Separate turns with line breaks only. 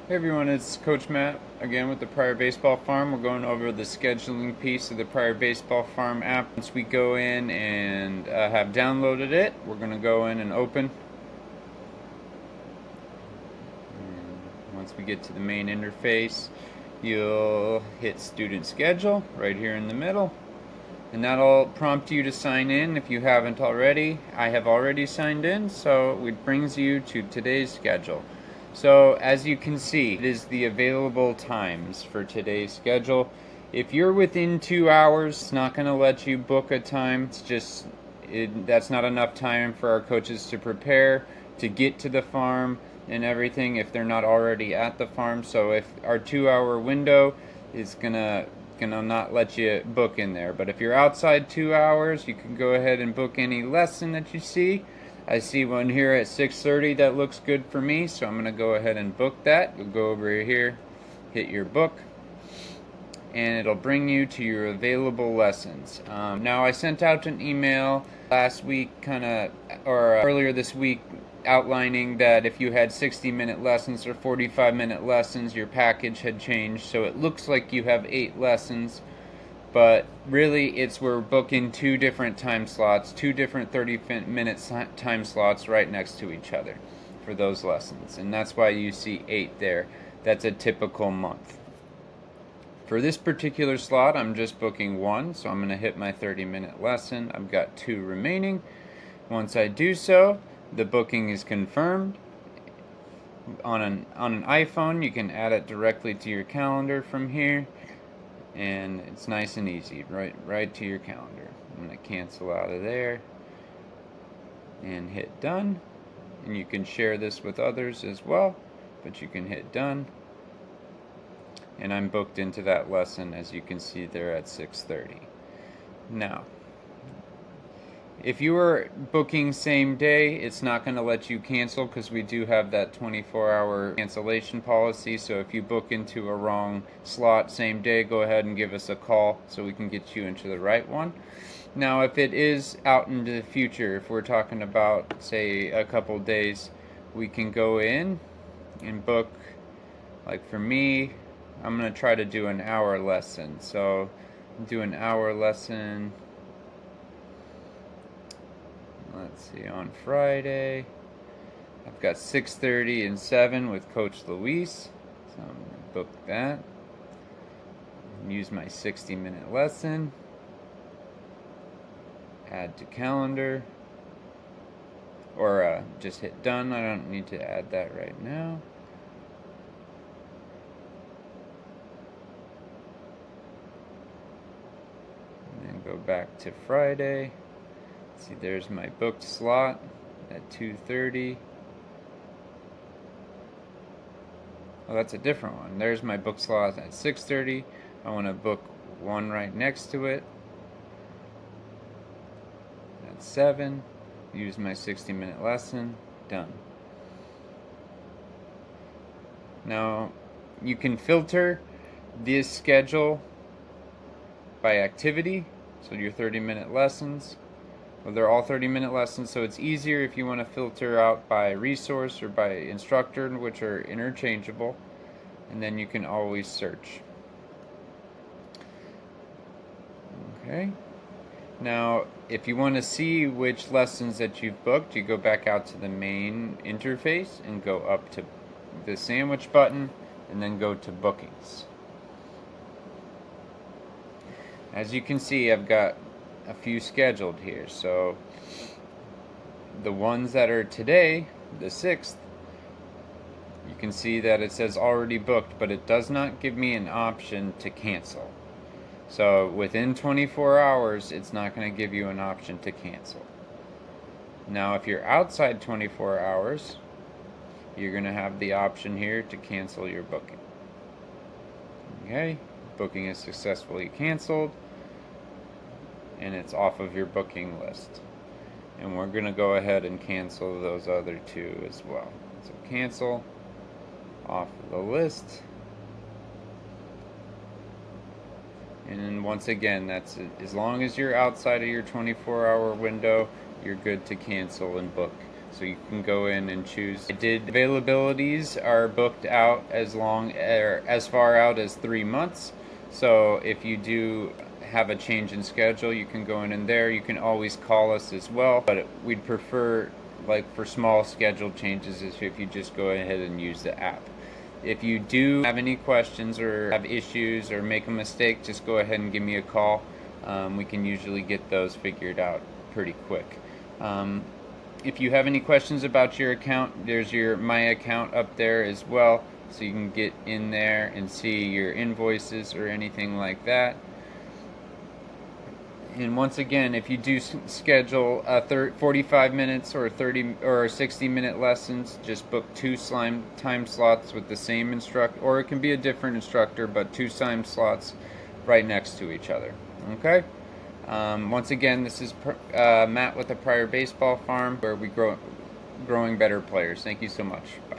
Hey everyone, it's Coach Matt again with the Pryor Baseball Farm. We're going over the scheduling piece of the Pryor Baseball Farm app. Once we go in and have downloaded it, we're going to go in and open. And once we get to the main interface, you'll hit Student Schedule right here in the middle. And that'll prompt you to sign in if you haven't already. I have already signed in, so it brings you to today's schedule. So as you can see, it is the available times for today's schedule. If you're within 2 hours, it's not going to let you book a time. It's just that's not enough time for our coaches to prepare, to get to the farm and everything if they're not already at the farm. So if our 2 hour window is gonna not let you book in there. But if you're outside 2 hours, you can go ahead and book any lesson that you see. I see one here at 6:30 that looks good for me, so I'm gonna go ahead and book that. You'll go over here, hit your book, and it'll bring you to your available lessons. Now I sent out an email last week, or earlier this week, outlining that if you had 60-minute lessons or 45-minute lessons, your package had changed. So it looks like you have 8 lessons, but really we're booking 2 different time slots, 2 different 30-minute time slots right next to each other for those lessons. And that's why you see 8 there. That's a typical month. For this particular slot, I'm just booking 1, so I'm going to hit my 30-minute lesson. I've got 2 remaining. Once I do so, the booking is confirmed. On an iPhone, you can add it directly to your calendar from here, and it's nice and easy, right to your calendar. I'm going to cancel out of there and hit done. And you can share this with others as well, but you can hit done. And I'm booked into that lesson, as you can see there, at 6:30. Now, if you are booking same day, it's not going to let you cancel because we do have that 24-hour cancellation policy. So if you book into a wrong slot same day, go ahead and give us a call so we can get you into the right one. Now, if it is out into the future, if we're talking about, say, a couple days, we can go in and book, like for me, I'm going to try to do an hour lesson. So do an hour lesson, let's see, on Friday. I've got 6:30 and 7 with Coach Luis. So I'm going to book that. And use my 60-minute lesson. Add to calendar. Or just hit done. I don't need to add that right now. Go back to Friday. See, there's my booked slot at 2:30. Oh, that's a different one. There's my book slot at 6:30. I want to book one right next to it at 7. Use my 60-minute lesson. Done. Now, you can filter this schedule by activity. So your 30-minute lessons, well, they're all 30-minute lessons, so it's easier if you want to filter out by resource or by instructor, which are interchangeable, and then you can always search. Okay. Now, if you want to see which lessons that you've booked, you go back out to the main interface and go up to the sandwich button and then go to bookings. As you can see, I've got a few scheduled here. So the ones that are today, the 6th, you can see that it says already booked, but it does not give me an option to cancel. So within 24 hours, it's not going to give you an option to cancel. Now, if you're outside 24 hours, you're going to have the option here to cancel your booking. Okay, booking is successfully canceled, and it's off of your booking list. And we're going to go ahead and cancel those other 2 as well. So cancel, off the list. And then once again, that's it. As long as you're outside of your 24-hour window, you're good to cancel and book. So you can go in and choose. Availabilities are booked out as far out as 3 months. So if you do have a change in schedule, you can go in there. You can always call us as well, but we'd prefer, like for small schedule changes, is if you just go ahead and use the app. If you do have any questions or have issues or make a mistake, just go ahead and give me a call. We can usually get those figured out pretty quick. If you have any questions about your account, there's your My Account up there as well, so you can get in there and see your invoices or anything like that. And once again, if you do schedule 45 minutes or 30 or 60-minute lessons, just book 2 time slots with the same instructor, or it can be a different instructor, but 2 time slots right next to each other. Okay? Once again, this is Matt with the Pryor Baseball Farm, where we growing better players. Thank you so much. Bye.